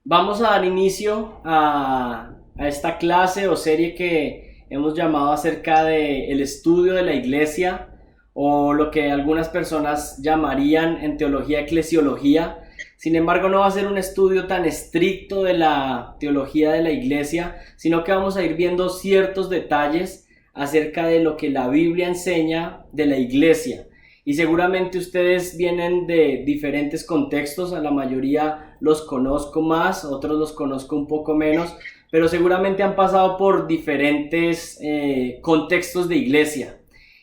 Vamos a dar inicio a esta clase o serie que hemos llamado acerca de el estudio de la iglesia, o lo que algunas personas llamarían en teología eclesiología. Sin embargo, no va a ser un estudio tan estricto de la teología de la iglesia, sino que vamos a ir viendo ciertos detalles acerca de lo que la Biblia enseña de la iglesia. Y seguramente ustedes vienen de diferentes contextos, a la mayoría los conozco más, otros los conozco un poco menos, pero seguramente han pasado por diferentes contextos de iglesia.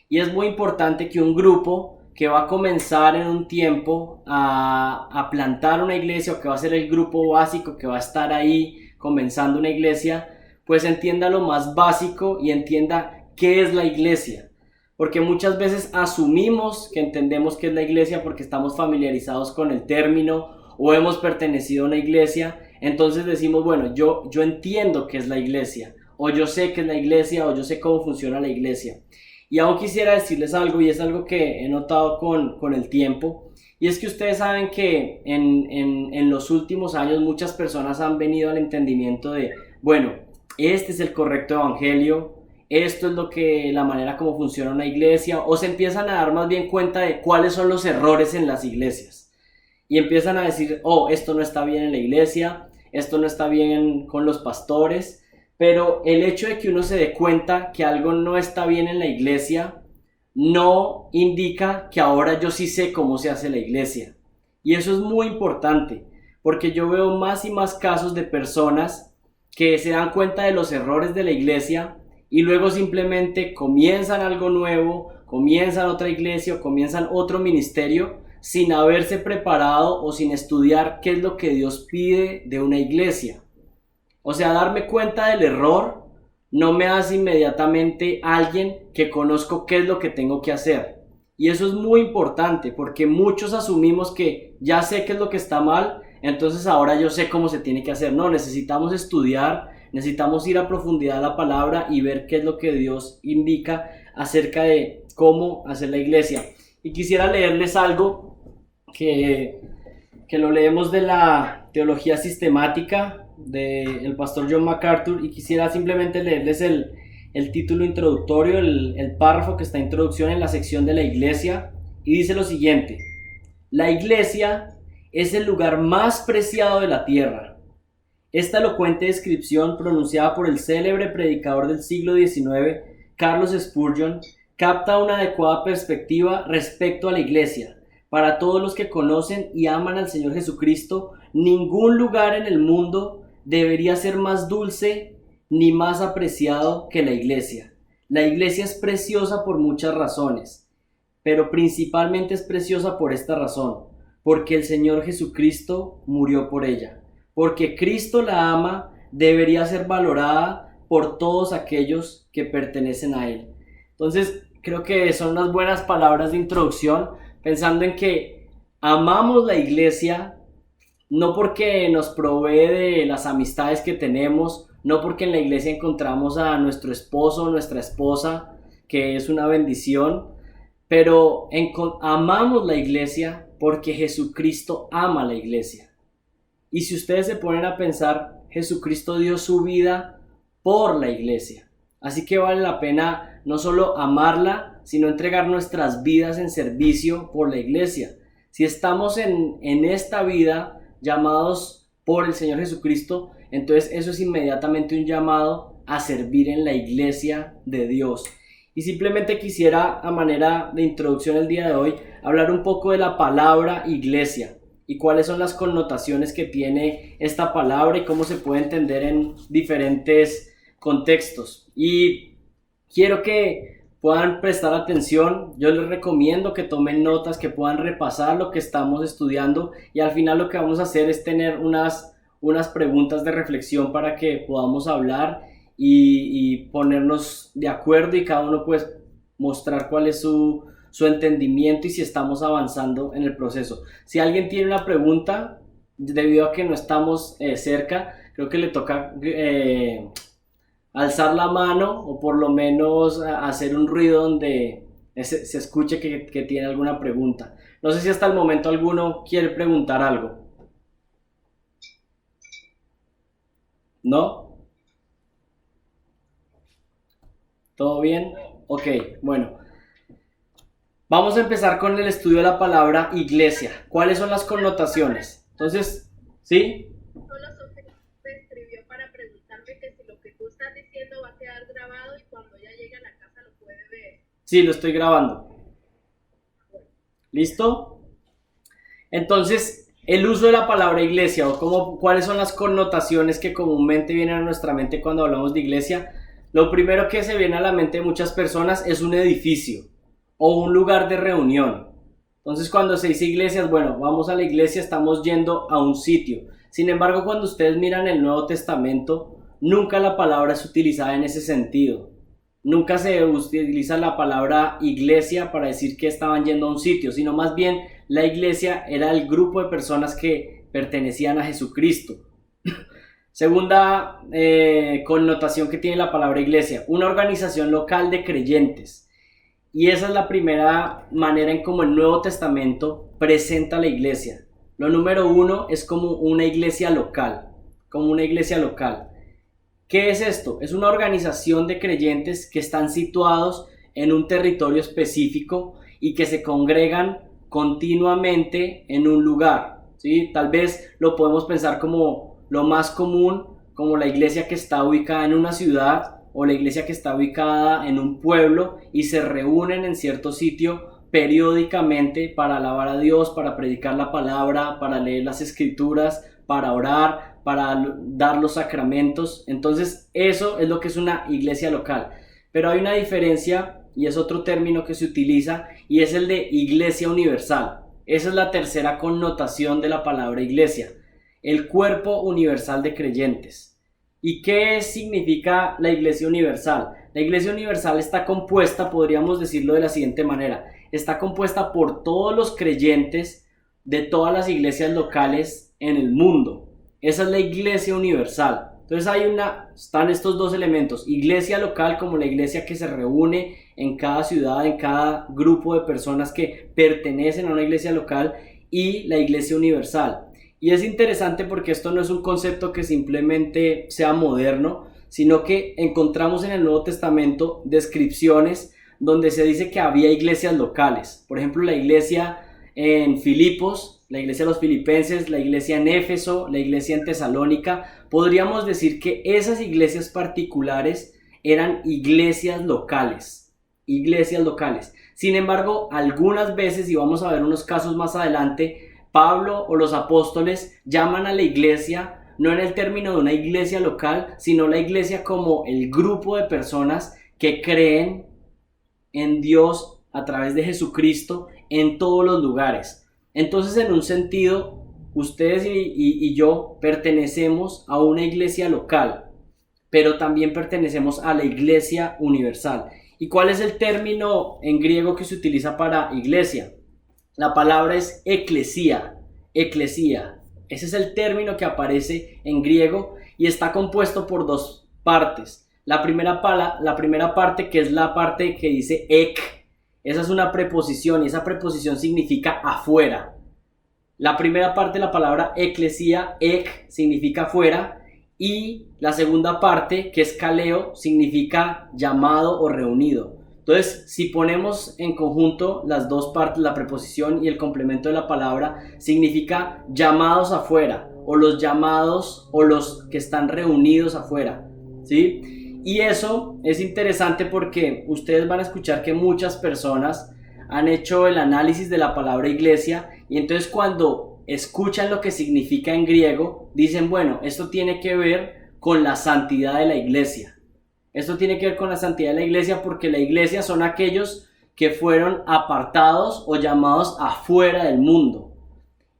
Y es muy importante que un grupo que va a comenzar en un tiempo a plantar una iglesia, o que va a ser el grupo básico que va a estar ahí comenzando una iglesia, pues entienda lo más básico y entienda qué es la iglesia. Porque muchas veces asumimos que entendemos qué es la iglesia porque estamos familiarizados con el término o hemos pertenecido a una iglesia. Entonces decimos, bueno, yo entiendo qué es la iglesia, o yo sé qué es la iglesia, o yo sé cómo funciona la iglesia. Y aún quisiera decirles algo, y es algo que he notado con el tiempo, y es que ustedes saben que en los últimos años muchas personas han venido al entendimiento de, bueno, este es el correcto evangelio, esto es la manera como funciona una iglesia, o se empiezan a dar más bien cuenta de cuáles son los errores en las iglesias. Y empiezan a decir, oh, esto no está bien en la iglesia, esto no está bien con los pastores, pero el hecho de que uno se dé cuenta que algo no está bien en la iglesia no indica que ahora yo sí sé cómo se hace la iglesia. Y eso es muy importante, porque yo veo más y más casos de personas que se dan cuenta de los errores de la iglesia y luego simplemente comienzan algo nuevo, comienzan otra iglesia o comienzan otro ministerio sin haberse preparado o sin estudiar qué es lo que Dios pide de una iglesia. O sea, darme cuenta del error no me hace inmediatamente alguien que conozco qué es lo que tengo que hacer. Y eso es muy importante porque muchos asumimos que ya sé qué es lo que está mal, entonces ahora yo sé cómo se tiene que hacer. No, necesitamos estudiar, necesitamos ir a profundidad a la palabra y ver qué es lo que Dios indica acerca de cómo hacer la iglesia. Y quisiera leerles algo que, que lo leemos de la teología sistemática del pastor John MacArthur, y quisiera simplemente leerles el título introductorio, el párrafo que está en introducción en la sección de la iglesia, y dice lo siguiente: la iglesia es el lugar más preciado de la tierra. Esta elocuente descripción, pronunciada por el célebre predicador del siglo XIX, Carlos Spurgeon, capta una adecuada perspectiva respecto a la iglesia. Para todos los que conocen y aman al Señor Jesucristo, ningún lugar en el mundo debería ser más dulce ni más apreciado que la iglesia. La iglesia es preciosa por muchas razones, pero principalmente es preciosa por esta razón, porque el Señor Jesucristo murió por ella. Porque Cristo la ama, debería ser valorada por todos aquellos que pertenecen a Él. Entonces, creo que son unas buenas palabras de introducción, pensando en que amamos la iglesia no porque nos provee de las amistades que tenemos, no porque en la iglesia encontramos a nuestro esposo o nuestra esposa, que es una bendición, pero amamos la iglesia porque Jesucristo ama la iglesia. Y si ustedes se ponen a pensar, Jesucristo dio su vida por la iglesia. Así que vale la pena no solo amarla, sino entregar nuestras vidas en servicio por la iglesia. Si estamos en esta vida llamados por el Señor Jesucristo, entonces eso es inmediatamente un llamado a servir en la iglesia de Dios. Y simplemente quisiera, a manera de introducción el día de hoy, hablar un poco de la palabra iglesia y cuáles son las connotaciones que tiene esta palabra y cómo se puede entender en diferentes contextos. Y quiero que puedan prestar atención. Yo les recomiendo que tomen notas, que puedan repasar lo que estamos estudiando, y al final lo que vamos a hacer es tener unas preguntas de reflexión para que podamos hablar y ponernos de acuerdo, y cada uno pues mostrar cuál es su entendimiento y si estamos avanzando en el proceso. Si alguien tiene una pregunta, debido a que no estamos cerca, creo que le toca alzar la mano, o por lo menos hacer un ruido donde se escuche que tiene alguna pregunta. No sé si hasta el momento alguno quiere preguntar algo. ¿No? ¿Todo bien? Ok, bueno. Vamos a empezar con el estudio de la palabra iglesia. ¿Cuáles son las connotaciones? Entonces, ¿sí? Solo Sofía me escribió para preguntarme que si lo que tú estás diciendo va a quedar grabado y cuando ella llegue a la casa lo puede ver. Sí, lo estoy grabando. ¿Listo? Entonces, el uso de la palabra iglesia o cuáles son las connotaciones que comúnmente vienen a nuestra mente cuando hablamos de iglesia. Lo primero que se viene a la mente de muchas personas es un edificio o un lugar de reunión. Entonces, cuando se dice iglesias, bueno, vamos a la iglesia, estamos yendo a un sitio. Sin embargo, cuando ustedes miran el Nuevo Testamento, nunca la palabra es utilizada en ese sentido. Nunca se utiliza la palabra iglesia para decir que estaban yendo a un sitio, sino más bien la iglesia era el grupo de personas que pertenecían a Jesucristo. Segunda connotación que tiene la palabra iglesia, una organización local de creyentes. Y esa es la primera manera en cómo el Nuevo Testamento presenta la iglesia. Lo número uno es como una iglesia local, como una iglesia local. ¿Qué es esto? Es una organización de creyentes que están situados en un territorio específico y que se congregan continuamente en un lugar, ¿sí? Tal vez lo podemos pensar como lo más común, como la iglesia que está ubicada en una ciudad o la iglesia que está ubicada en un pueblo y se reúnen en cierto sitio periódicamente para alabar a Dios, para predicar la palabra, para leer las escrituras, para orar, para dar los sacramentos. Entonces eso es lo que es una iglesia local. Pero hay una diferencia y es otro término que se utiliza y es el de iglesia universal. Esa es la tercera connotación de la palabra iglesia, el cuerpo universal de creyentes. ¿Y qué significa la iglesia universal? La iglesia universal está compuesta, podríamos decirlo de la siguiente manera, está compuesta por todos los creyentes de todas las iglesias locales en el mundo. Esa es la iglesia universal. Entonces están estos dos elementos, iglesia local como la iglesia que se reúne en cada ciudad, en cada grupo de personas que pertenecen a una iglesia local, y la iglesia universal. Y es interesante porque esto no es un concepto que simplemente sea moderno, sino que encontramos en el Nuevo Testamento descripciones donde se dice que había iglesias locales. Por ejemplo, la iglesia en Filipos, la iglesia de los filipenses, la iglesia en Éfeso, la iglesia en Tesalónica. Podríamos decir que esas iglesias particulares eran iglesias locales. Iglesias locales. Sin embargo, algunas veces, y vamos a ver unos casos más adelante, Pablo o los apóstoles llaman a la iglesia no en el término de una iglesia local, sino la iglesia como el grupo de personas que creen en Dios a través de Jesucristo en todos los lugares. Entonces, en un sentido, ustedes y yo pertenecemos a una iglesia local, pero también pertenecemos a la iglesia universal. ¿Y cuál es el término en griego que se utiliza para iglesia? La palabra es eclesía, eclesía. Ese es el término que aparece en griego y está compuesto por dos partes. La primera parte, que es la parte que dice ek, esa es una preposición y esa preposición significa afuera. La primera parte de la palabra eclesía, ek, significa afuera, y la segunda parte, que es kaleo, significa llamado o reunido. Entonces, si ponemos en conjunto las dos partes, la preposición y el complemento de la palabra, significa llamados afuera, o los llamados, o los que están reunidos afuera, ¿sí? Y eso es interesante porque ustedes van a escuchar que muchas personas han hecho el análisis de la palabra iglesia, y entonces cuando escuchan lo que significa en griego, dicen, bueno, esto tiene que ver con la santidad de la iglesia. Esto tiene que ver con la santidad de la iglesia porque la iglesia son aquellos que fueron apartados o llamados afuera del mundo.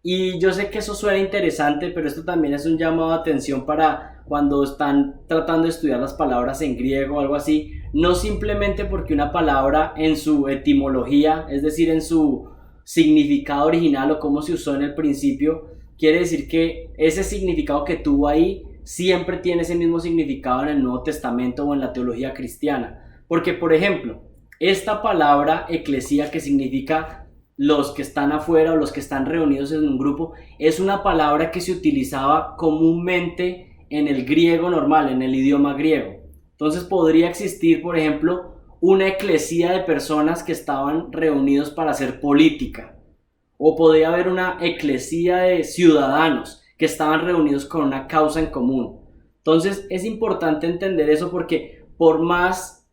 Y yo sé que eso suena interesante, pero esto también es un llamado de atención para cuando están tratando de estudiar las palabras en griego o algo así. No simplemente porque una palabra en su etimología, es decir, en su significado original o cómo se usó en el principio, quiere decir que ese significado que tuvo ahí siempre tiene ese mismo significado en el Nuevo Testamento o en la teología cristiana. Porque, por ejemplo, esta palabra eclesía, que significa los que están afuera o los que están reunidos en un grupo, es una palabra que se utilizaba comúnmente en el griego normal, en el idioma griego. Entonces podría existir, por ejemplo, una eclesía de personas que estaban reunidos para hacer política, o podría haber una eclesía de ciudadanos que estaban reunidos con una causa en común. Entonces es importante entender eso, porque por más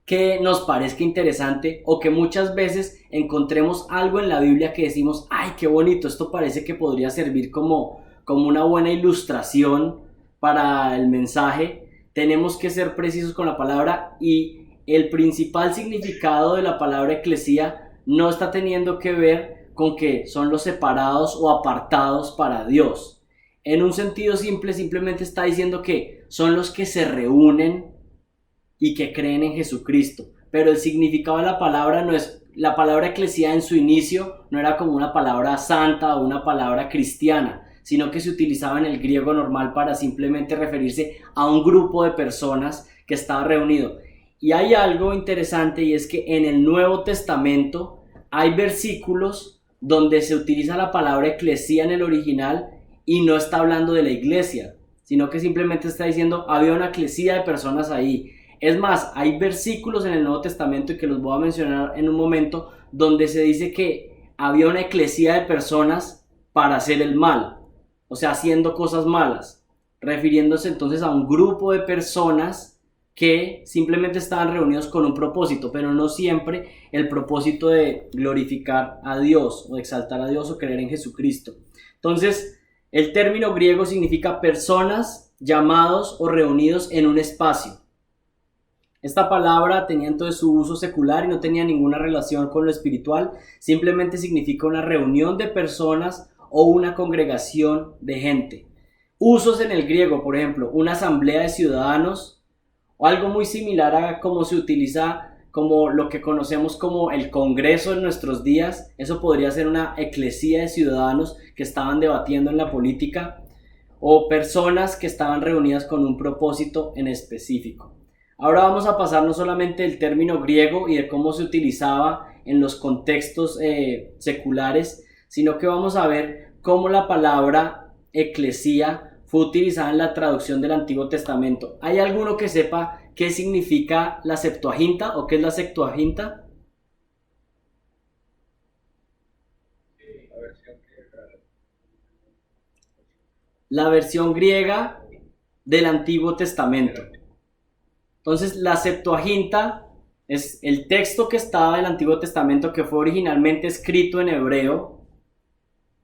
que nos parezca interesante o que muchas veces encontremos algo en la Biblia que decimos, ay, qué bonito, esto parece que podría servir como una buena ilustración para el mensaje, tenemos que ser precisos con la palabra, y el principal significado de la palabra eclesía no está teniendo que ver con que son los separados o apartados para Dios. En un sentido simple, simplemente está diciendo que son los que se reúnen y que creen en Jesucristo. Pero el significado de la palabra no es, la palabra eclesía en su inicio no era como una palabra santa o una palabra cristiana, sino que se utilizaba en el griego normal para simplemente referirse a un grupo de personas que estaba reunido. Y hay algo interesante, y es que en el Nuevo Testamento hay versículos donde se utiliza la palabra eclesía en el original y no está hablando de la iglesia, sino que simplemente está diciendo había una eclesía de personas ahí. Es más, hay versículos en el Nuevo Testamento, y que los voy a mencionar en un momento, donde se dice que había una eclesía de personas para hacer el mal, o sea, haciendo cosas malas, refiriéndose entonces a un grupo de personas que simplemente estaban reunidos con un propósito, pero no siempre el propósito de glorificar a Dios o de exaltar a Dios o creer en Jesucristo. Entonces, el término griego significa personas, llamados o reunidos en un espacio. Esta palabra tenía entonces su uso secular y no tenía ninguna relación con lo espiritual, simplemente significa una reunión de personas o una congregación de gente. Usos en el griego, por ejemplo, una asamblea de ciudadanos, o algo muy similar a cómo se utiliza como lo que conocemos como el Congreso en nuestros días. Eso podría ser una eclesía de ciudadanos que estaban debatiendo en la política, o personas que estaban reunidas con un propósito en específico. Ahora vamos a pasar no solamente del término griego y de cómo se utilizaba en los contextos seculares, sino que vamos a ver cómo la palabra eclesía fue utilizada en la traducción del Antiguo Testamento. ¿Hay alguno que sepa qué significa la Septuaginta o qué es la Septuaginta? La versión griega del Antiguo Testamento. Entonces, la Septuaginta es el texto que estaba del Antiguo Testamento, que fue originalmente escrito en hebreo,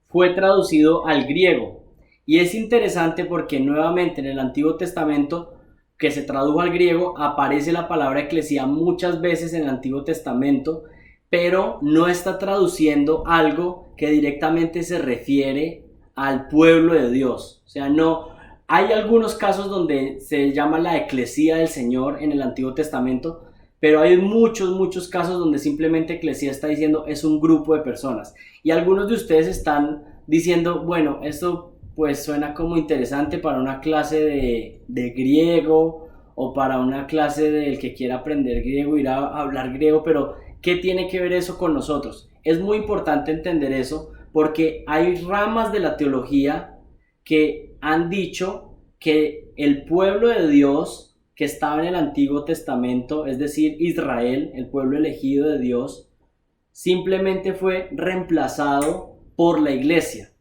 fue traducido al griego. Y es interesante porque nuevamente en el Antiguo Testamento, que se tradujo al griego, aparece la palabra eclesía muchas veces en el Antiguo Testamento, pero no está traduciendo algo que directamente se refiere al pueblo de Dios. O sea, no... Hay algunos casos donde se llama la eclesía del Señor en el Antiguo Testamento, pero hay muchos casos donde simplemente eclesía está diciendo es un grupo de personas. Y algunos de ustedes están diciendo, bueno, esto pues suena como interesante para una clase de griego, o para una clase del que quiera aprender griego, ir a hablar griego, pero ¿qué tiene que ver eso con nosotros? Es muy importante entender eso, porque hay ramas de la teología que han dicho que el pueblo de Dios que estaba en el Antiguo Testamento, es decir, Israel, el pueblo elegido de Dios, simplemente fue reemplazado por la iglesia.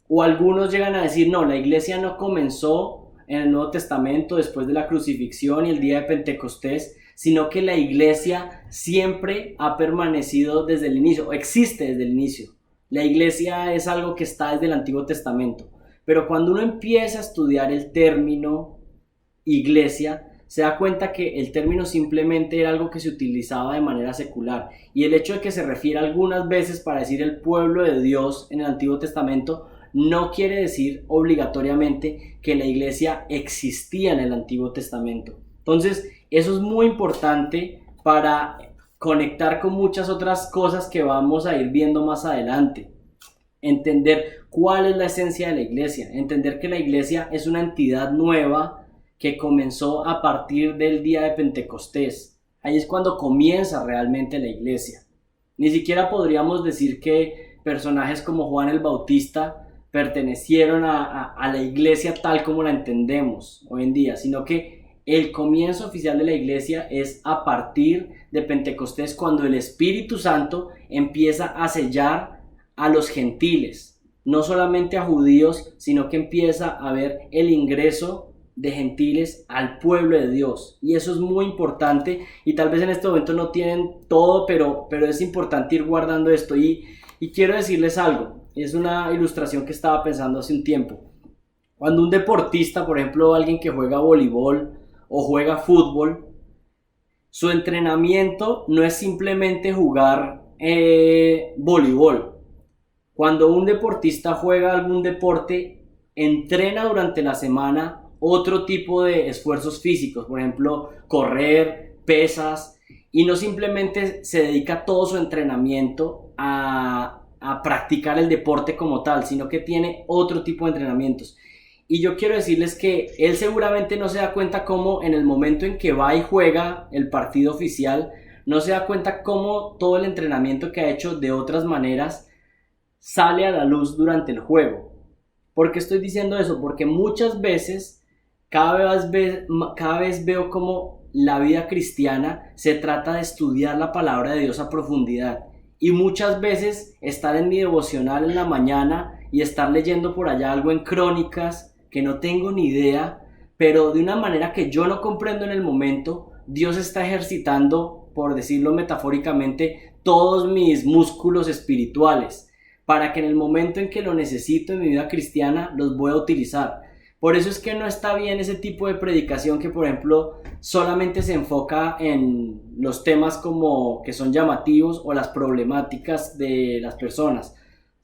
O algunos llegan a decir, no, la iglesia no comenzó en el Nuevo Testamento después de la crucifixión y el día de Pentecostés, sino que la iglesia siempre ha permanecido desde el inicio, o existe desde el inicio. La iglesia es algo que está desde el Antiguo Testamento. Pero cuando uno empieza a estudiar el término iglesia, se da cuenta que el término simplemente era algo que se utilizaba de manera secular. Y el hecho de que se refiera algunas veces para decir el pueblo de Dios en el Antiguo Testamento, no quiere decir obligatoriamente que la iglesia existía en el Antiguo Testamento. Entonces, eso es muy importante para conectar con muchas otras cosas que vamos a ir viendo más adelante. Entender cuál es la esencia de la iglesia, entender que la iglesia es una entidad nueva que comenzó a partir del día de Pentecostés. Ahí es cuando comienza realmente la iglesia. Ni siquiera podríamos decir que personajes como Juan el Bautista pertenecieron a la iglesia tal como la entendemos hoy en día, sino que el comienzo oficial de la iglesia es a partir de Pentecostés, cuando el Espíritu Santo empieza a sellar a los gentiles, no solamente a judíos, sino que empieza a haber el ingreso de gentiles al pueblo de Dios. Y eso es muy importante, y tal vez en este momento no tienen todo, pero es importante ir guardando esto. Y quiero decirles algo, es una ilustración que estaba pensando hace un tiempo. Cuando un deportista, por ejemplo alguien que juega voleibol o juega fútbol, su entrenamiento no es simplemente jugar voleibol. Cuando un deportista juega algún deporte, entrena durante la semana otro tipo de esfuerzos físicos, por ejemplo, correr, pesas, y no simplemente se dedica todo su entrenamiento a practicar el deporte como tal, sino que tiene otro tipo de entrenamientos. Y yo quiero decirles que él seguramente no se da cuenta cómo en el momento en que va y juega el partido oficial, no se da cuenta cómo todo el entrenamiento que ha hecho de otras maneras sale a la luz durante el juego. ¿Por qué estoy diciendo eso? Porque muchas veces, cada vez veo cómo la vida cristiana se trata de estudiar la palabra de Dios a profundidad. Y muchas veces estar en mi devocional en la mañana y estar leyendo por allá algo en Crónicas que no tengo ni idea, pero de una manera que yo no comprendo en el momento, Dios está ejercitando, por decirlo metafóricamente, todos mis músculos espirituales, para que en el momento en que lo necesito en mi vida cristiana los voy a utilizar. Por eso es que no está bien ese tipo de predicación que, por ejemplo, solamente se enfoca en los temas como que son llamativos o las problemáticas de las personas.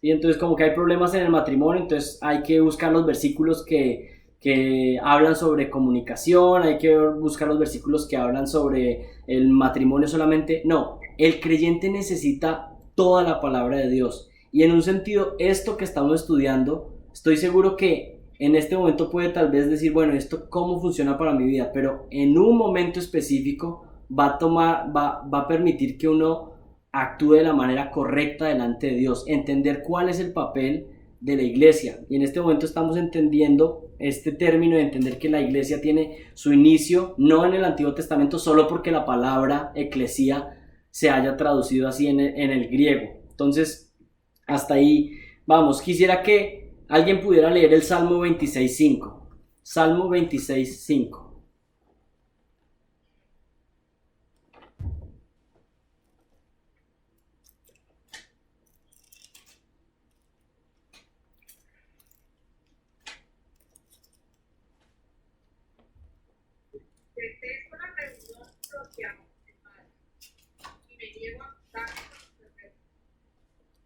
Y entonces como que hay problemas en el matrimonio, entonces hay que buscar los versículos que hablan sobre comunicación, hay que buscar los versículos que hablan sobre el matrimonio solamente. No, el creyente necesita toda la palabra de Dios. Y en un sentido, esto que estamos estudiando, estoy seguro que en este momento puede tal vez decir, bueno, ¿esto cómo funciona para mi vida? Pero en un momento específico va a permitir que uno actúe de la manera correcta delante de Dios, entender cuál es el papel de la iglesia. Y en este momento estamos entendiendo este término de entender que la iglesia tiene su inicio no en el Antiguo Testamento solo porque la palabra eclesía se haya traducido así en el griego. Entonces, hasta ahí vamos. Quisiera que alguien pudiera leer el Salmo 26.5. Salmo 26.5. Detesto la reunión social y me llevo a gustar.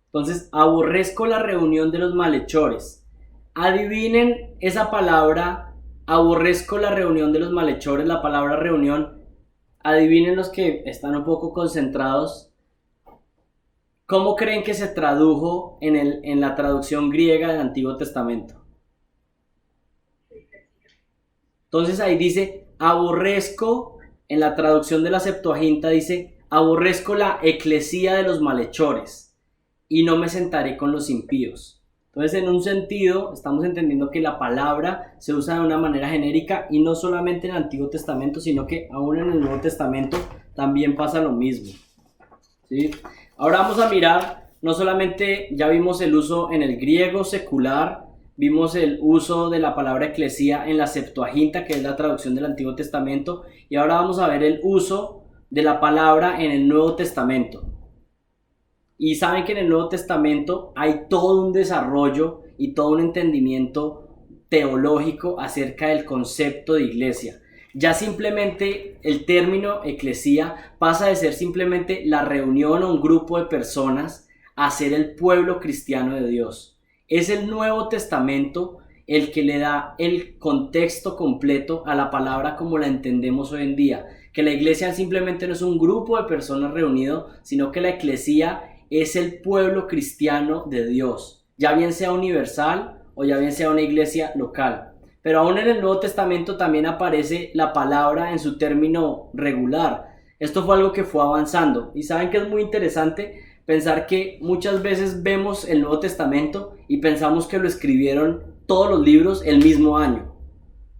Entonces, aborrezco la reunión de los malhechores. Adivinen esa palabra, aborrezco la reunión de los malhechores, la palabra reunión. Adivinen los que están un poco concentrados. ¿Cómo creen que se tradujo en la traducción griega del Antiguo Testamento? Entonces ahí dice, aborrezco, en la traducción de la Septuaginta dice, aborrezco la eclesía de los malhechores y no me sentaré con los impíos. Entonces, en un sentido, estamos entendiendo que la palabra se usa de una manera genérica y no solamente en el Antiguo Testamento, sino que aún en el Nuevo Testamento también pasa lo mismo. ¿Sí? Ahora vamos a mirar, no solamente ya vimos el uso en el griego secular, vimos el uso de la palabra eclesía en la Septuaginta, que es la traducción del Antiguo Testamento, y ahora vamos a ver el uso de la palabra en el Nuevo Testamento. Y saben que en el Nuevo Testamento hay todo un desarrollo y todo un entendimiento teológico acerca del concepto de iglesia. Ya simplemente el término eclesía pasa de ser simplemente la reunión o un grupo de personas a ser el pueblo cristiano de Dios. Es el Nuevo Testamento el que le da el contexto completo a la palabra como la entendemos hoy en día. Que la iglesia simplemente no es un grupo de personas reunido, sino que la eclesía es el pueblo cristiano de Dios, ya bien sea universal o ya bien sea una iglesia local. Pero aún en el Nuevo Testamento también aparece la palabra en su término regular. Esto fue algo que fue avanzando. Y saben que es muy interesante pensar que muchas veces vemos el Nuevo Testamento y pensamos que lo escribieron todos los libros el mismo año.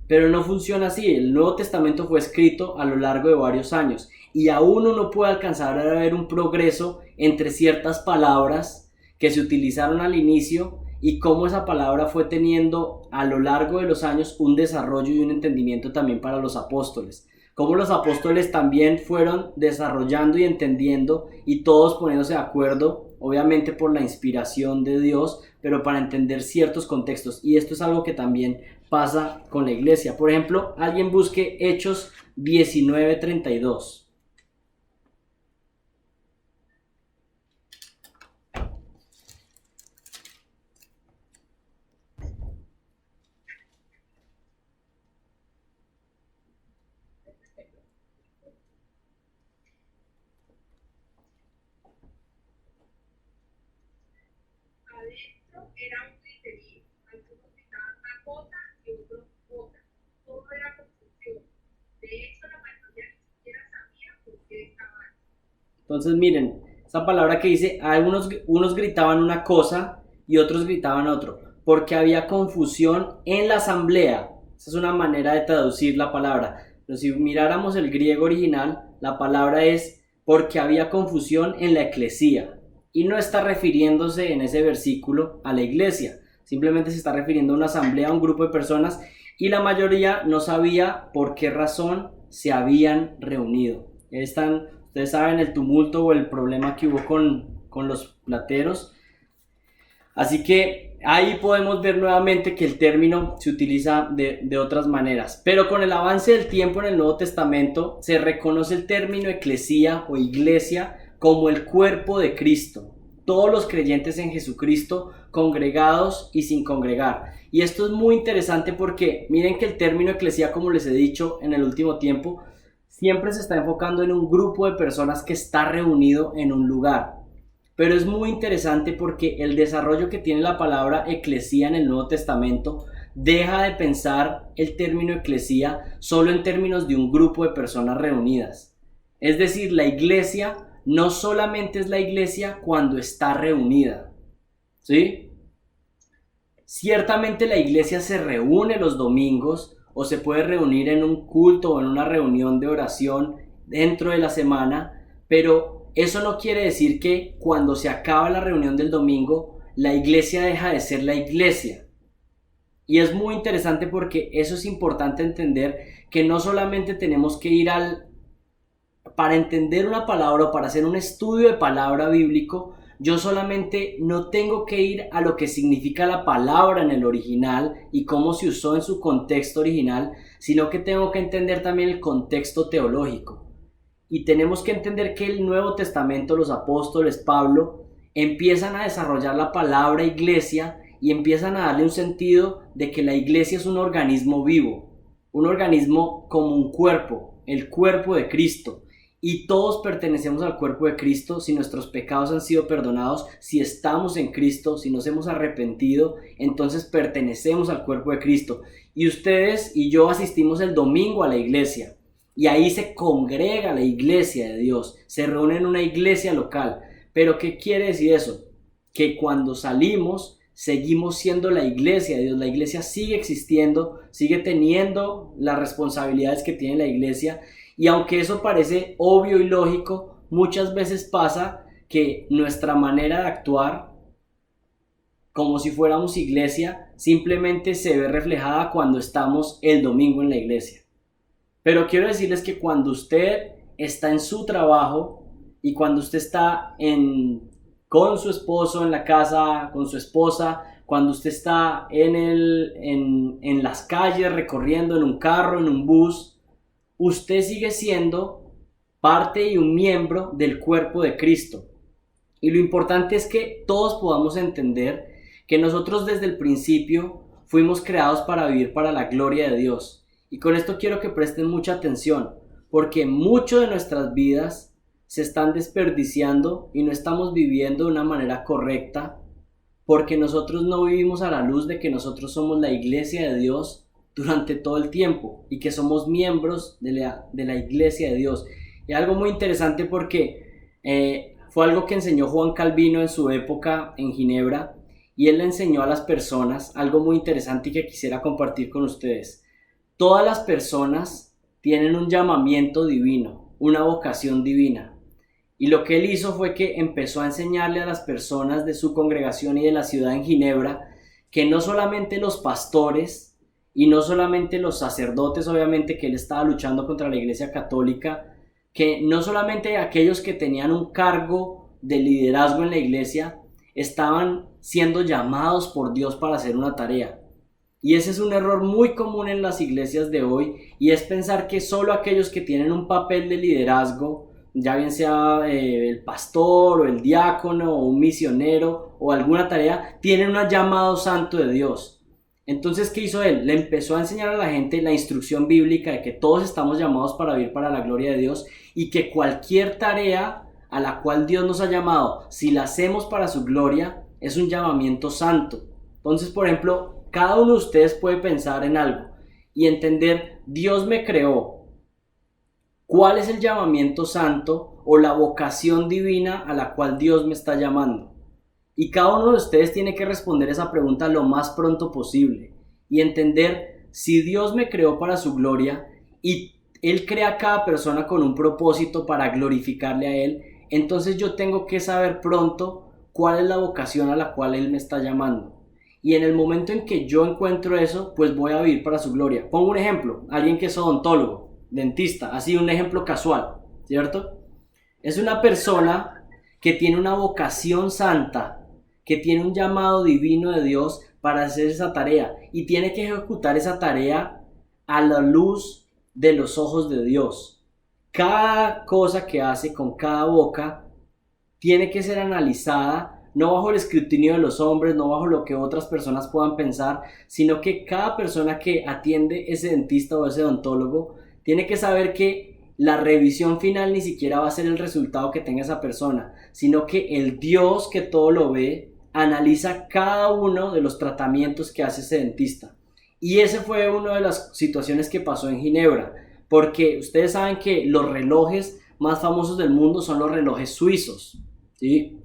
Pero no funciona así. El Nuevo Testamento fue escrito a lo largo de varios años y aún uno puede alcanzar a ver un progreso entre ciertas palabras que se utilizaron al inicio y cómo esa palabra fue teniendo a lo largo de los años un desarrollo y un entendimiento también para los apóstoles. Cómo los apóstoles también fueron desarrollando y entendiendo y todos poniéndose de acuerdo, obviamente por la inspiración de Dios, pero para entender ciertos contextos. Y esto es algo que también pasa con la iglesia. Por ejemplo, alguien busque Hechos 19:32. Adentro era un griterío, algunos gritaban una cosa y otros otra. Todo era confusión. De hecho, la mayoría ni siquiera sabía por qué estaban. Entonces miren, esa palabra que dice, unos gritaban una cosa y otros gritaban otro, porque había confusión en la asamblea. Esa es una manera de traducir la palabra. Pero si miráramos el griego original, la palabra es porque había confusión en la eclesía. Y no está refiriéndose en ese versículo a la iglesia. Simplemente se está refiriendo a una asamblea, a un grupo de personas, y la mayoría no sabía por qué razón se habían reunido. Ustedes saben el tumulto o el problema que hubo con los plateros. Así que ahí podemos ver nuevamente que el término se utiliza de otras maneras. Pero con el avance del tiempo en el Nuevo Testamento se reconoce el término eclesía o iglesia como el cuerpo de Cristo. Todos los creyentes en Jesucristo, congregados y sin congregar. Y esto es muy interesante porque miren que el término eclesía, como les he dicho en el último tiempo, siempre se está enfocando en un grupo de personas que está reunido en un lugar. Pero es muy interesante porque el desarrollo que tiene la palabra eclesía en el Nuevo Testamento deja de pensar el término eclesía solo en términos de un grupo de personas reunidas. Es decir, la iglesia no solamente es la iglesia cuando está reunida, ¿sí? Ciertamente la iglesia se reúne los domingos o se puede reunir en un culto o en una reunión de oración dentro de la semana, pero eso no quiere decir que cuando se acaba la reunión del domingo, la iglesia deja de ser la iglesia. Y es muy interesante porque eso es importante entender, que no solamente tenemos que ir para entender una palabra o para hacer un estudio de palabra bíblico, yo solamente no tengo que ir a lo que significa la palabra en el original y cómo se usó en su contexto original, sino que tengo que entender también el contexto teológico. Y tenemos que entender que el Nuevo Testamento, los apóstoles, Pablo, empiezan a desarrollar la palabra iglesia y empiezan a darle un sentido de que la iglesia es un organismo vivo, un organismo como un cuerpo, el cuerpo de Cristo. Y todos pertenecemos al cuerpo de Cristo si nuestros pecados han sido perdonados, si estamos en Cristo, si nos hemos arrepentido, entonces pertenecemos al cuerpo de Cristo. Y ustedes y yo asistimos el domingo a la iglesia y ahí se congrega la iglesia de Dios, se reúne en una iglesia local. Pero ¿qué quiere decir eso? Que cuando salimos seguimos siendo la iglesia de Dios, la iglesia sigue existiendo, sigue teniendo las responsabilidades que tiene la iglesia. Y aunque eso parece obvio y lógico, muchas veces pasa que nuestra manera de actuar, como si fuéramos iglesia, simplemente se ve reflejada cuando estamos el domingo en la iglesia. Pero quiero decirles que cuando usted está en su trabajo y cuando usted está con su esposo en la casa, con su esposa, cuando usted está en las calles recorriendo en un carro, en un bus, usted sigue siendo parte y un miembro del cuerpo de Cristo. Y lo importante es que todos podamos entender que nosotros desde el principio fuimos creados para vivir para la gloria de Dios. Y con esto quiero que presten mucha atención, porque mucho de nuestras vidas se están desperdiciando y no estamos viviendo de una manera correcta, porque nosotros no vivimos a la luz de que nosotros somos la iglesia de Dios durante todo el tiempo y que somos miembros de la iglesia de Dios. Y algo muy interesante porque fue algo que enseñó Juan Calvino en su época en Ginebra, y él le enseñó a las personas algo muy interesante y que quisiera compartir con ustedes. Todas las personas tienen un llamamiento divino, una vocación divina. Y lo que él hizo fue que empezó a enseñarle a las personas de su congregación y de la ciudad en Ginebra que no solamente los pastores y no solamente los sacerdotes, obviamente que él estaba luchando contra la Iglesia Católica, que no solamente aquellos que tenían un cargo de liderazgo en la iglesia estaban siendo llamados por Dios para hacer una tarea. Y ese es un error muy común en las iglesias de hoy, y es pensar que solo aquellos que tienen un papel de liderazgo, ya bien sea el pastor o el diácono o un misionero o alguna tarea, tienen un llamado santo de Dios. Entonces, ¿qué hizo él? Le empezó a enseñar a la gente la instrucción bíblica de que todos estamos llamados para vivir para la gloria de Dios, y que cualquier tarea a la cual Dios nos ha llamado, si la hacemos para su gloria, es un llamamiento santo. Entonces, por ejemplo, cada uno de ustedes puede pensar en algo y entender: Dios me creó. ¿Cuál es el llamamiento santo o la vocación divina a la cual Dios me está llamando? Y cada uno de ustedes tiene que responder esa pregunta lo más pronto posible y entender: si Dios me creó para su gloria y Él crea a cada persona con un propósito para glorificarle a Él, entonces yo tengo que saber pronto cuál es la vocación a la cual Él me está llamando. Y en el momento en que yo encuentro eso, pues voy a vivir para su gloria. Pongo un ejemplo: alguien que es odontólogo, dentista, así un ejemplo casual, ¿cierto? Es una persona que tiene una vocación santa, que tiene un llamado divino de Dios para hacer esa tarea, y tiene que ejecutar esa tarea a la luz de los ojos de Dios. Cada cosa que hace con cada boca tiene que ser analizada, no bajo el escrutinio de los hombres, no bajo lo que otras personas puedan pensar, sino que cada persona que atiende ese dentista o ese odontólogo tiene que saber que la revisión final ni siquiera va a ser el resultado que tenga esa persona, sino que el Dios que todo lo ve analiza cada uno de los tratamientos que hace ese dentista. Y ese fue una de las situaciones que pasó en Ginebra, porque ustedes saben que los relojes más famosos del mundo son los relojes suizos, ¿sí?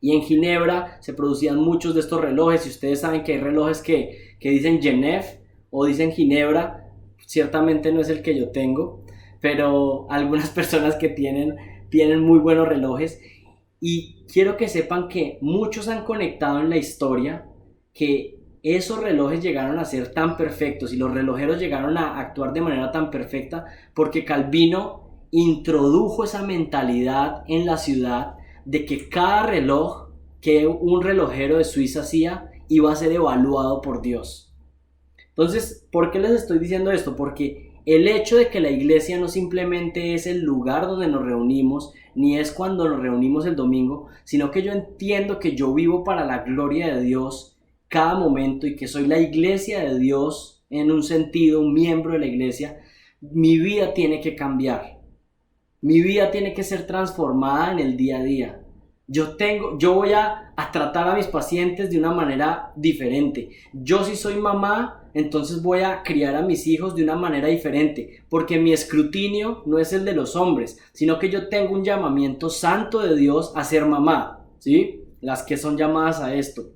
Y en Ginebra se producían muchos de estos relojes, y ustedes saben que hay relojes que dicen Genève o dicen Ginebra. Ciertamente no es el que yo tengo, pero algunas personas que tienen muy buenos relojes. Y quiero que sepan que muchos han conectado en la historia que esos relojes llegaron a ser tan perfectos y los relojeros llegaron a actuar de manera tan perfecta porque Calvino introdujo esa mentalidad en la ciudad de que cada reloj que un relojero de Suiza hacía iba a ser evaluado por Dios. Entonces, ¿por qué les estoy diciendo esto? Porque el hecho de que la iglesia no simplemente es el lugar donde nos reunimos, ni es cuando nos reunimos el domingo, sino que yo entiendo que yo vivo para la gloria de Dios cada momento y que soy la iglesia de Dios en un sentido, un miembro de la iglesia. Mi vida tiene que cambiar. Mi vida tiene que ser transformada en el día a día. Yo voy a tratar a mis pacientes de una manera diferente. Yo, si soy mamá, entonces voy a criar a mis hijos de una manera diferente, porque mi escrutinio no es el de los hombres, sino que yo tengo un llamamiento santo de Dios a ser mamá, ¿sí? Las que son llamadas a esto.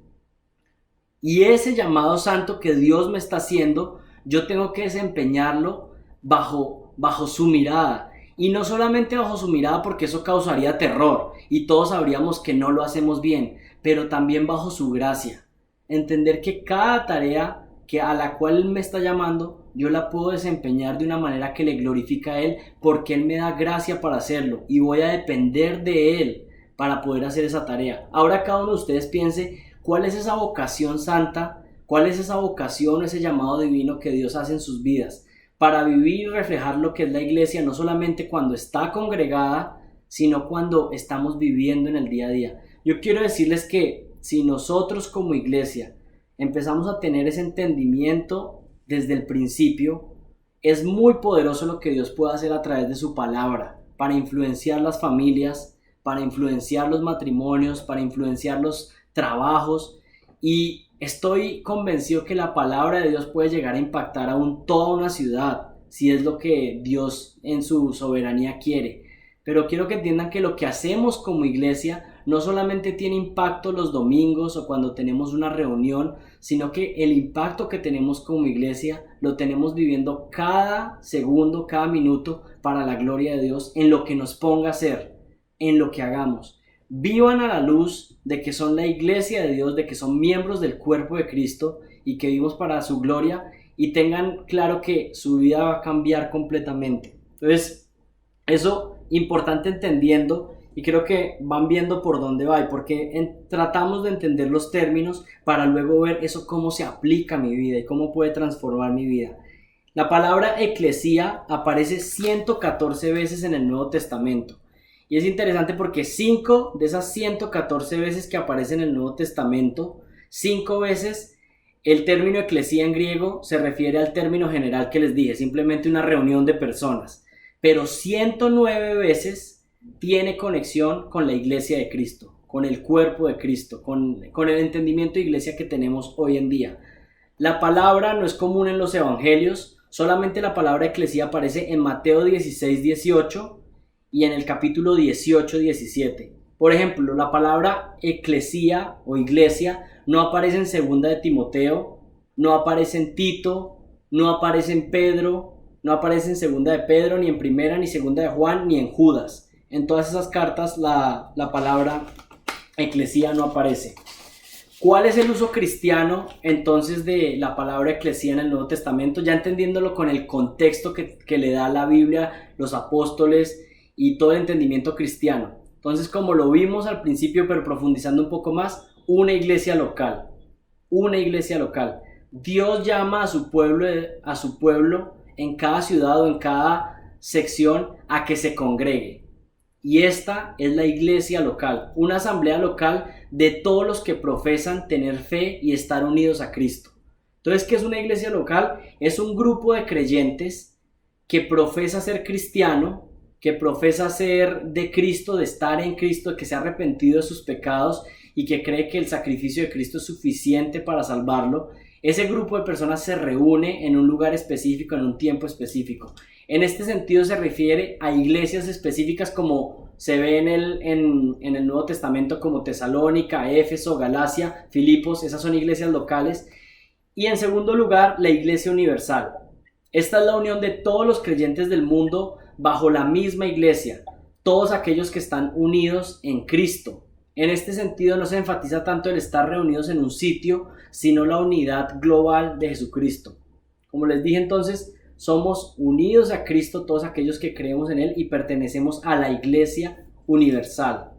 Y ese llamado santo que Dios me está haciendo, yo tengo que desempeñarlo bajo su mirada. Y no solamente bajo su mirada, porque eso causaría terror y todos sabríamos que no lo hacemos bien, pero también bajo su gracia. Entender que cada tarea a la cual Él me está llamando, yo la puedo desempeñar de una manera que le glorifica a Él, porque Él me da gracia para hacerlo y voy a depender de Él para poder hacer esa tarea. Ahora cada uno de ustedes piense cuál es esa vocación santa, cuál es esa vocación, ese llamado divino que Dios hace en sus vidas, para vivir y reflejar lo que es la iglesia, no solamente cuando está congregada, sino cuando estamos viviendo en el día a día. Yo quiero decirles que si nosotros como iglesia empezamos a tener ese entendimiento desde el principio, es muy poderoso lo que Dios puede hacer a través de su palabra, para influenciar las familias, para influenciar los matrimonios, para influenciar los trabajos. Y estoy convencido que la palabra de Dios puede llegar a impactar aún toda una ciudad, si es lo que Dios en su soberanía quiere. pero quiero que entiendan que lo que hacemos como iglesia no solamente tiene impacto los domingos o cuando tenemos una reunión, sino que el impacto que tenemos como iglesia lo tenemos viviendo cada segundo, cada minuto para la gloria de Dios en lo que nos ponga a hacer, en lo que hagamos. Vivan a la luz de que son la iglesia de Dios, de que son miembros del cuerpo de Cristo y que vivimos para su gloria, y tengan claro que su vida va a cambiar completamente. Entonces, eso importante entendiendo, y creo que van viendo por dónde va y porque tratamos de entender los términos para luego ver eso cómo se aplica a mi vida y cómo puede transformar mi vida. La palabra eclesía aparece 114 veces en el Nuevo Testamento. Y es interesante porque 5 de esas 114 veces que aparecen en el Nuevo Testamento, 5 veces el término eclesía en griego se refiere al término general que les dije, simplemente una reunión de personas. Pero 109 veces tiene conexión con la iglesia de Cristo, con el cuerpo de Cristo, con el entendimiento de iglesia que tenemos hoy en día. La palabra no es común en los evangelios, solamente la palabra eclesía aparece en Mateo 16, 18 y en el capítulo 18, 17. Por ejemplo, la palabra eclesía o iglesia no aparece en segunda de Timoteo, no aparece en Tito, no aparece en Pedro, no aparece en segunda de Pedro, ni en primera, ni segunda de Juan, ni en Judas. En todas esas cartas la palabra eclesía no aparece. ¿Cuál es el uso cristiano entonces de la palabra eclesía en el Nuevo Testamento? Ya entendiéndolo con el contexto que le da la Biblia, los apóstoles y todo el entendimiento cristiano. Entonces, como lo vimos al principio, pero profundizando un poco más, una iglesia local. Una iglesia local. Dios llama a su pueblo en cada ciudad o en cada sección a que se congregue. Y esta es la iglesia local, una asamblea local de todos los que profesan tener fe y estar unidos a Cristo. Entonces, ¿qué es una iglesia local? Es un grupo de creyentes que profesa ser cristiano, que profesa ser de Cristo, de estar en Cristo, que se ha arrepentido de sus pecados y que cree que el sacrificio de Cristo es suficiente para salvarlo. Ese grupo de personas se reúne en un lugar específico, en un tiempo específico. En este sentido se refiere a iglesias específicas como se ve en el Nuevo Testamento, como Tesalónica, Éfeso, Galacia, Filipos. Esas son iglesias locales. Y en segundo lugar, la iglesia universal. Esta es la unión de todos los creyentes del mundo bajo la misma iglesia, todos aquellos que están unidos en Cristo. En este sentido no se enfatiza tanto el estar reunidos en un sitio, sino la unidad global de Jesucristo. Como les dije entonces, somos unidos a Cristo todos aquellos que creemos en Él y pertenecemos a la iglesia universal.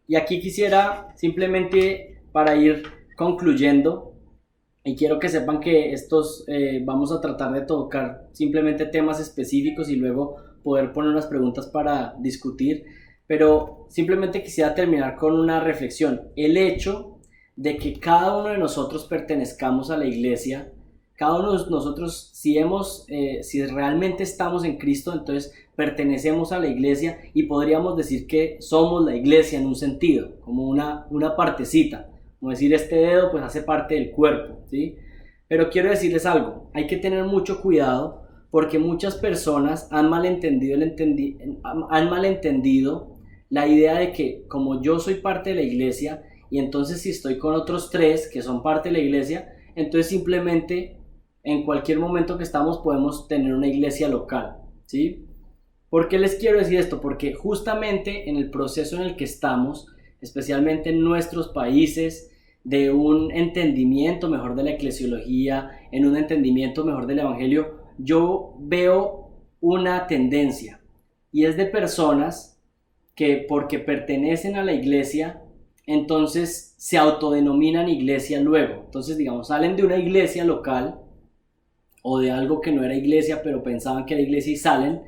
Y aquí quisiera simplemente para ir concluyendo, y quiero que sepan que vamos a tratar de tocar simplemente temas específicos y luego poder poner unas preguntas para discutir, pero simplemente quisiera terminar con una reflexión. El hecho de que cada uno de nosotros pertenezcamos a la iglesia, cada uno de nosotros, si realmente estamos en Cristo, entonces pertenecemos a la iglesia y podríamos decir que somos la iglesia en un sentido, como una partecita. Como decir, este dedo pues hace parte del cuerpo, ¿sí? Pero quiero decirles algo, hay que tener mucho cuidado porque muchas personas han malentendido la idea de que como yo soy parte de la iglesia y entonces si estoy con otros 3 que son parte de la iglesia, entonces simplemente en cualquier momento que estamos podemos tener una iglesia local, ¿sí? ¿Por qué les quiero decir esto? Porque justamente en el proceso en el que estamos, especialmente en nuestros países, de un entendimiento mejor de la eclesiología, en un entendimiento mejor del evangelio, yo veo una tendencia y es de personas que porque pertenecen a la iglesia, entonces se autodenominan iglesia luego. Entonces, digamos, salen de una iglesia local o de algo que no era iglesia, pero pensaban que era iglesia y salen,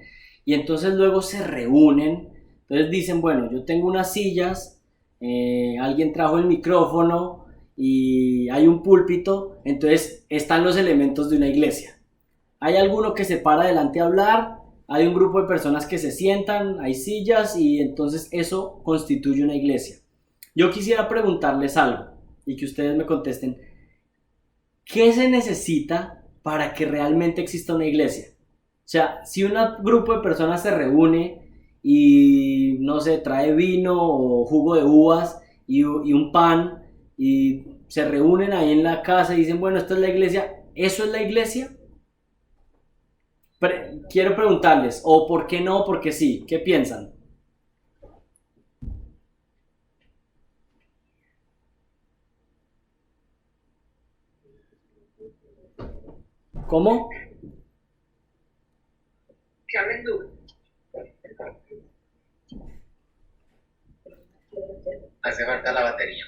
y entonces luego se reúnen. Entonces dicen, bueno, yo tengo unas sillas, alguien trajo el micrófono y hay un púlpito, entonces están los elementos de una iglesia. Hay alguno que se para adelante a hablar, hay un grupo de personas que se sientan, hay sillas y entonces eso constituye una iglesia. Yo quisiera preguntarles algo y que ustedes me contesten. ¿Qué se necesita para que realmente exista una iglesia? sea, si un grupo de personas se reúne y, no sé, trae vino o jugo de uvas y un pan y se reúnen ahí en la casa y dicen, bueno, esta es la iglesia, ¿eso es la iglesia? Quiero preguntarles, o por qué no, porque sí, ¿qué piensan? ¿Cómo? Que hablen duro. Hace falta la batería.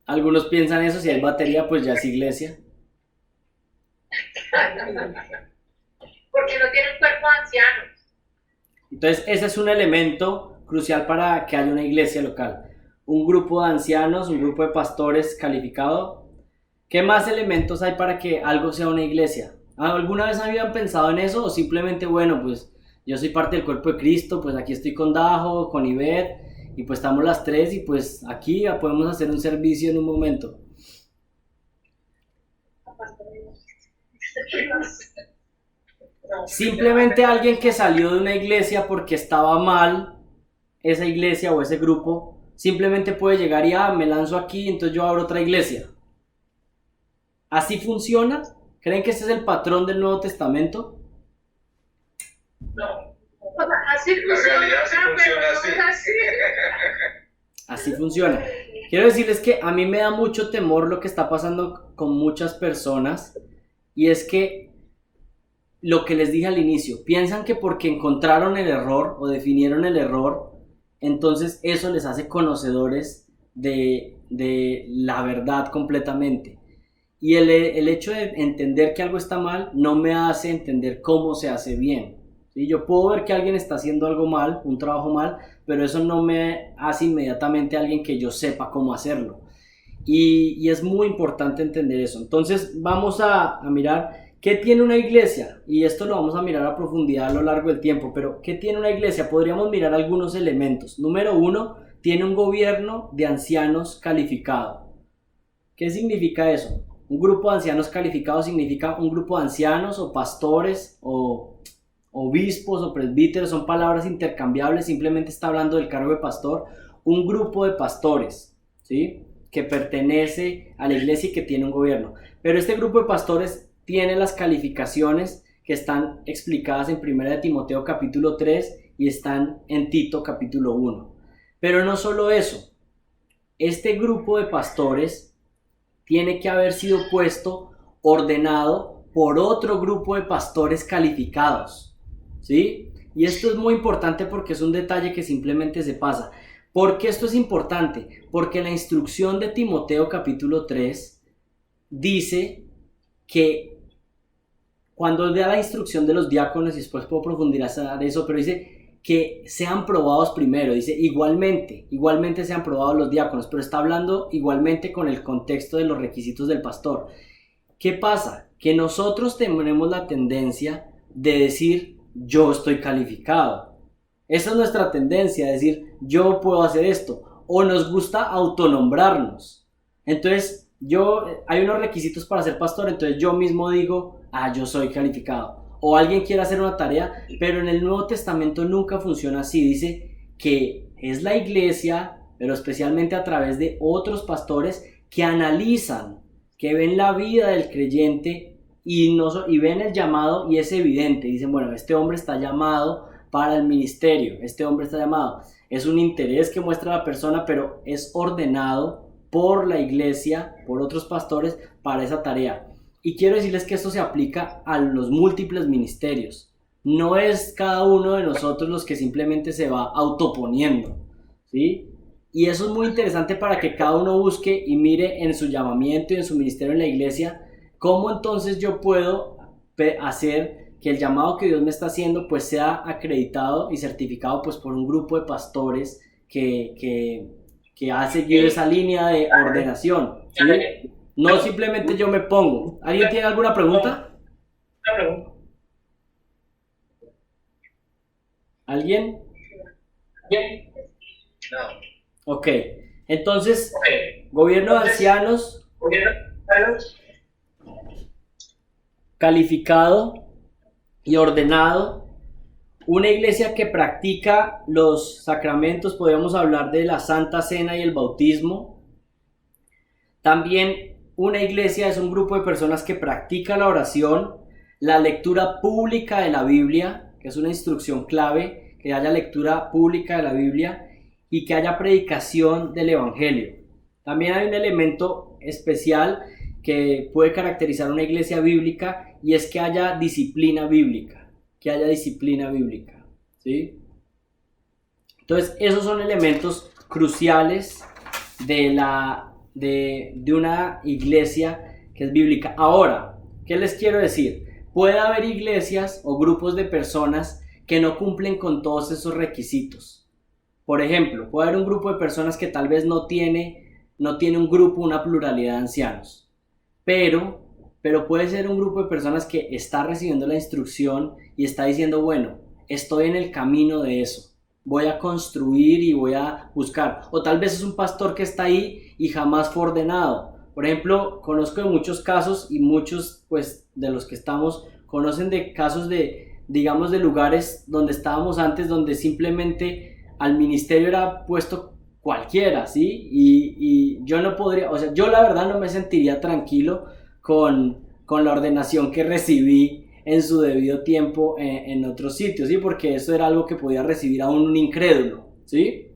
Algunos piensan eso, si hay batería, pues ya es iglesia. Porque no tienen cuerpo de ancianos. Entonces, ese es un elemento crucial para que haya una iglesia local. Un grupo de ancianos, un grupo de pastores calificado. ¿Qué más elementos hay para que algo sea una iglesia? ¿Alguna vez habían pensado en eso? O simplemente, bueno, pues yo soy parte del cuerpo de Cristo, pues aquí estoy con Dajo, con Ivette, y pues estamos las tres y pues aquí ya podemos hacer un servicio en un momento. Simplemente alguien que salió de una iglesia porque estaba mal, esa iglesia o ese grupo, simplemente puede llegar y me lanzo aquí, entonces yo abro otra iglesia. ¿Así funciona? ¿Creen que ese es el patrón del Nuevo Testamento? No. Así La realidad sí funciona así. Así funciona. Quiero decirles que a mí me da mucho temor lo que está pasando con muchas personas, y es que lo que les dije al inicio, piensan que porque encontraron el error o definieron el error, entonces eso les hace conocedores de la verdad completamente. Y el hecho de entender que algo está mal no me hace entender cómo se hace bien. ¿Sí? Yo puedo ver que alguien está haciendo algo mal, un trabajo mal, pero eso no me hace inmediatamente a alguien que yo sepa cómo hacerlo. Y es muy importante entender eso. Entonces vamos a mirar qué tiene una iglesia, y esto lo vamos a mirar a profundidad a lo largo del tiempo, pero ¿qué tiene una iglesia? Podríamos mirar algunos elementos. Número uno, tiene un gobierno de ancianos calificado. ¿Qué significa eso? Un grupo de ancianos calificados significa un grupo de ancianos o pastores o obispos o presbíteros, son palabras intercambiables, simplemente está hablando del cargo de pastor. Un grupo de pastores, ¿sí?, que pertenece a la iglesia y que tiene un gobierno. Pero este grupo de pastores tiene las calificaciones que están explicadas en 1 Timoteo capítulo 3 y están en Tito capítulo 1. Pero no solo eso, este grupo de pastores tiene que haber sido puesto, ordenado por otro grupo de pastores calificados, ¿sí? Y esto es muy importante porque es un detalle que simplemente se pasa. ¿Por qué esto es importante? Porque la instrucción de Timoteo capítulo 3 dice que cuando da la instrucción de los diáconos, y después puedo profundizar eso, pero dice que sean probados primero, dice igualmente sean probados los diáconos, pero está hablando igualmente con el contexto de los requisitos del pastor. ¿Qué pasa? Que nosotros tenemos la tendencia de decir yo estoy calificado. Esa es nuestra tendencia, decir yo puedo hacer esto, o nos gusta autonombrarnos. Entonces hay unos requisitos para ser pastor, entonces yo mismo digo, yo soy calificado. O alguien quiere hacer una tarea, pero en el Nuevo Testamento nunca funciona así. Dice que es la iglesia, pero especialmente a través de otros pastores que analizan, que ven la vida del creyente y ven el llamado, y es evidente. Dicen, bueno, este hombre está llamado para el ministerio, este hombre está llamado. Es un interés que muestra la persona, pero es ordenado por la iglesia, por otros pastores, para esa tarea. Y quiero decirles que esto se aplica a los múltiples ministerios. No es cada uno de nosotros los que simplemente se va autoponiendo, ¿sí? Y eso es muy interesante para que cada uno busque y mire en su llamamiento y en su ministerio en la iglesia, cómo entonces yo puedo hacer que el llamado que Dios me está haciendo pues sea acreditado y certificado pues por un grupo de pastores que ha seguido esa línea de ordenación, ¿sí? No simplemente yo me pongo. ¿Alguien tiene alguna pregunta? Una pregunta. ¿Alguien? ¿Bien? No. Ok. Entonces, gobierno de ancianos calificado y ordenado. Una iglesia que practica los sacramentos, podríamos hablar de la Santa Cena y el bautismo. También una iglesia es un grupo de personas que practica la oración, la lectura pública de la Biblia, que es una instrucción clave, que haya lectura pública de la Biblia y que haya predicación del Evangelio. También hay un elemento especial que puede caracterizar una iglesia bíblica y es que haya disciplina bíblica. ¿Sí? Entonces, esos son elementos cruciales de una iglesia que es bíblica. Ahora, ¿qué les quiero decir? Puede haber iglesias o grupos de personas que no cumplen con todos esos requisitos. Por ejemplo, puede haber un grupo de personas que tal vez no tiene un grupo, una pluralidad de ancianos, pero puede ser un grupo de personas que está recibiendo la instrucción y está diciendo, bueno, estoy en el camino de eso, voy a construir y voy a buscar. O tal vez es un pastor que está ahí y jamás fue ordenado. Por ejemplo, conozco de muchos casos y muchos pues de los que estamos conocen de casos de, digamos, de lugares donde estábamos antes, donde simplemente al ministerio era puesto cualquiera, ¿sí? Y yo no podría, o sea, yo la verdad no me sentiría tranquilo con la ordenación que recibí en su debido tiempo en otros sitios, ¿sí? Porque eso era algo que podía recibir aún un incrédulo, ¿sí?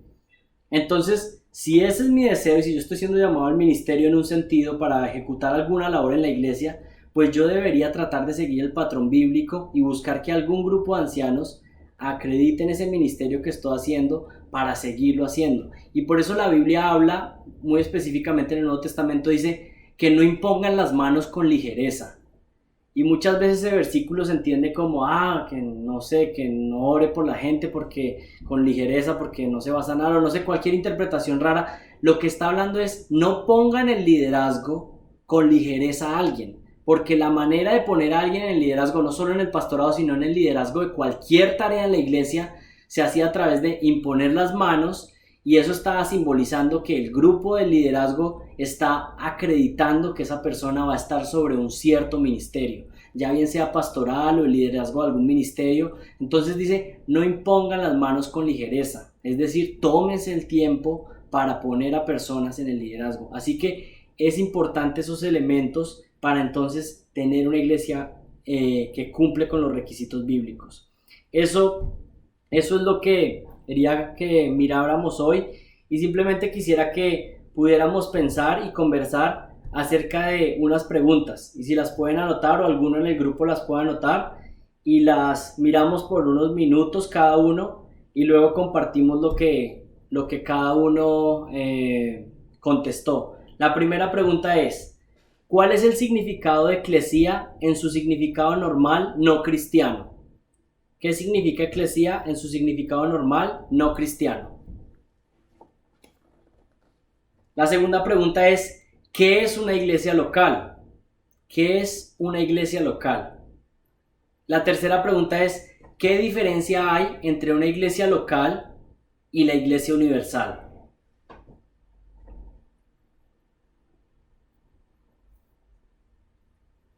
Entonces, si ese es mi deseo y si yo estoy siendo llamado al ministerio en un sentido para ejecutar alguna labor en la iglesia, pues yo debería tratar de seguir el patrón bíblico y buscar que algún grupo de ancianos acrediten ese ministerio que estoy haciendo para seguirlo haciendo. Y por eso la Biblia habla muy específicamente en el Nuevo Testamento, dice que no impongan las manos con ligereza. Y muchas veces ese versículo se entiende como, que no sé, que no ore por la gente porque con ligereza, porque no se va a sanar, o no sé, cualquier interpretación rara. Lo que está hablando es, no pongan el liderazgo con ligereza a alguien, porque la manera de poner a alguien en el liderazgo, no solo en el pastorado, sino en el liderazgo de cualquier tarea en la iglesia, se hacía a través de imponer las manos, y eso está simbolizando que el grupo de liderazgo está acreditando que esa persona va a estar sobre un cierto ministerio, ya bien sea pastoral o el liderazgo de algún ministerio. Entonces dice, no impongan las manos con ligereza, es decir, tómense el tiempo para poner a personas en el liderazgo. Así que es importante esos elementos para entonces tener una iglesia que cumple con los requisitos bíblicos. Eso es lo que quería que miráramos hoy, y simplemente quisiera que pudiéramos pensar y conversar acerca de unas preguntas, y si las pueden anotar o alguno en el grupo las puede anotar, y las miramos por unos minutos cada uno y luego compartimos lo que cada uno contestó. La primera pregunta es, ¿cuál es el significado de eclesía en su significado normal no cristiano? ¿Qué significa eclesía en su significado normal no cristiano? La segunda pregunta es, ¿qué es una iglesia local? ¿Qué es una iglesia local? La tercera pregunta es, ¿qué diferencia hay entre una iglesia local y la iglesia universal?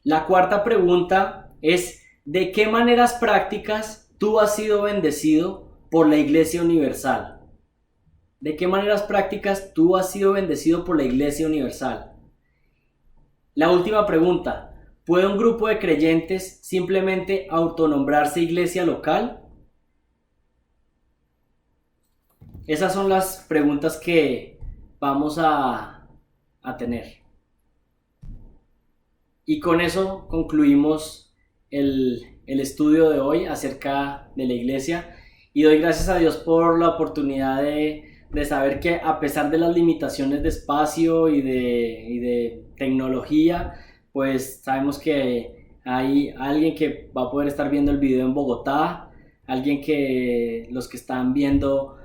La cuarta pregunta es, ¿de qué maneras prácticas tú has sido bendecido por la iglesia universal? ¿De qué maneras prácticas tú has sido bendecido por la iglesia universal? La última pregunta, ¿puede un grupo de creyentes simplemente autonombrarse iglesia local? Esas son las preguntas que vamos a tener. Y con eso concluimos el estudio de hoy acerca de la iglesia, y doy gracias a Dios por la oportunidad de saber que a pesar de las limitaciones de espacio y de tecnología, pues sabemos que hay alguien que va a poder estar viendo el video en Bogotá, alguien que los que están viendo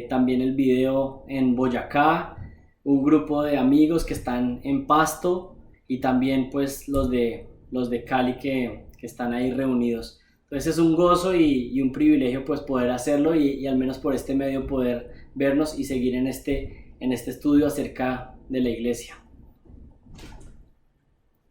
también el video en Boyacá, un grupo de amigos que están en Pasto, y también pues los de Cali que están ahí reunidos. Entonces es un gozo y un privilegio pues poder hacerlo, y al menos por este medio poder vernos y seguir en este estudio acerca de la iglesia.